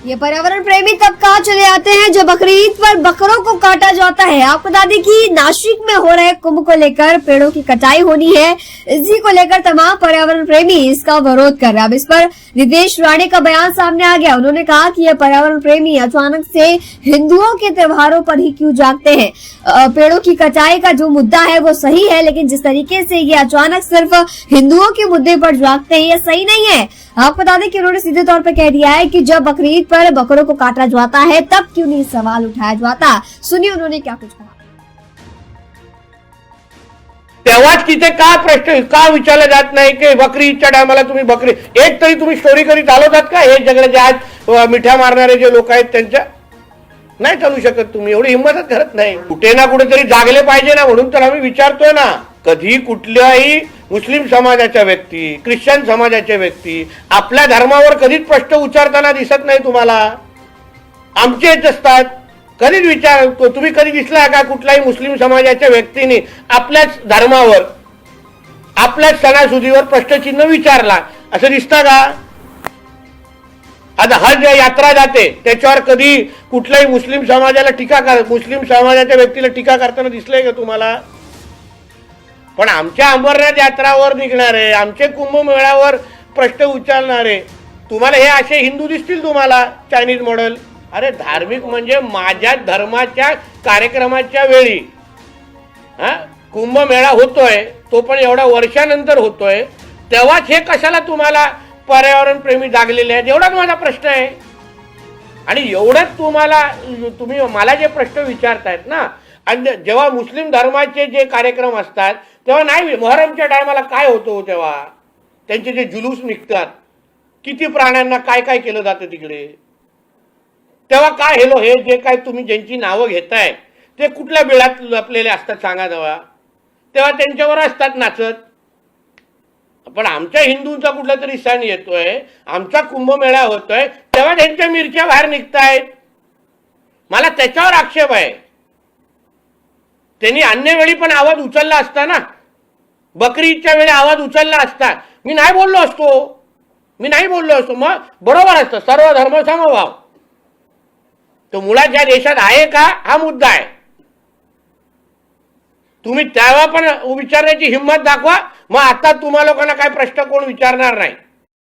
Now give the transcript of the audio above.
ये पर्यावरण प्रेमी तबका चले आते हैं जो बकरीद पर बकरों को काटा जाता है। आपको बता दें कि नासिक में हो रहे कुंभ को लेकर पेड़ों की कटाई होनी है। इसी को लेकर तमाम पर्यावरण प्रेमी इसका विरोध कर रहे हैं। अब इस पर नितेश राणे का बयान सामने आ गया। उन्होंने कहा कि ये पर्यावरण प्रेमी अचानक से हिंदुओं के त्योहारों पर ही क्यों जागते हैं। पेड़ों की कटाई का जो मुद्दा है वो सही है, लेकिन जिस तरीके से ये अचानक सिर्फ हिंदुओं के मुद्दे पर जागते हैं ये सही नहीं है। आपको बता दें कि उन्होंने सीधे तौर पर कह दिया है कि जब बकरीद पर बकरों को काटा जाता है तब क्यों नहीं सवाल उठाया जाता। सुनिए उन्होंने क्या कुछ कहा। तेव्हाच तिथे का प्रश्न का विचारला जात नाही की बकरीच्या टायमाला तुम्ही बकरी एक तरी तुम्ही स्टोरी करीत आलोतात का? हे जगाचे आज मिठ्या मारणारे जे लोक आहेत त्यांच्या नाही चालू शकत, तुम्ही एवढी हिंमतच करत नाही। कुठे ना कुठेतरी जागले पाहिजे ना, म्हणून तर आम्ही विचारतोय ना। कधी कुठल्याही मुस्लिम समाजाच्या व्यक्ती, ख्रिश्चन समाजाच्या व्यक्ती आपल्या धर्मावर कधीच प्रश्न उच्चारताना दिसत नाही तुम्हाला। आमचेच असतात, कधीच विचार तुम्ही कधी दिसला का कुठल्याही मुस्लिम समाजाच्या व्यक्तीने आपल्याच धर्मावर आपल्याच सणासुदीवर प्रश्नचिन्ह विचारला असं दिसतं का? आता हज यात्रा जाते त्याच्यावर कधी कुठल्याही मुस्लिम समाजाला मुस्लिम समाजाच्या व्यक्तीला टीका करताना दिसलंय का तुम्हाला? पण आमच्या अमरनाथ यात्रावर निघणारे, आमचे कुंभमेळ्यावर प्रश्न उच्चारणारे तुम्हाला हे असे हिंदू दिसतील तुम्हाला चायनीज मॉडेल? अरे धार्मिक म्हणजे माझ्या धर्माच्या कार्यक्रमाच्या वेळी कुंभमेळा होतोय, तो पण एवढ्या वर्षानंतर होतोय, तेव्हाच हे कशाला तुम्हाला पर्यावरण प्रेमी जागलेले आहेत एवढाच माझा प्रश्न आहे। आणि एवढंच तुम्ही मला जे प्रश्न विचारतायत ना, आणि जेव्हा मुस्लिम धर्माचे जे कार्यक्रम असतात तेव्हा नाही, मोहरमच्या टायमाला काय होतं तेव्हा त्यांचे जे जुलूस निघतात, किती प्राण्यांना काय काय केलं जातं तिकडे, तेव्हा काय हे जे काय तुम्ही ज्यांची नावं घेताय ते कुठल्या बिळात लपलेले असतात सांगा तेव्हा त्यांच्यावर असतात नाचत। पण आमच्या हिंदूंचा कुठला तरी सण येतोय, आमचा कुंभमेळा होतोय, तेव्हा त्यांच्या मिरच्या बाहेर निघतायत। मला त्याच्यावर आक्षेप आहे। त्यांनी अन्य वेळी पण आवाज उचलला असता ना, बकरीच्या वेळी आवाज उचलला असता, मी नाही बोललो असतो, मग बरोबर असतं सर्व धर्म समभाव। तो मुळात ज्या देशात आहे का हा मुद्दा आहे। तुम्ही तेव्हा पण विचारण्याची हिंमत दाखवा, मग आता तुम्हा लोकांना काय प्रश्न कोण विचारणार नाही।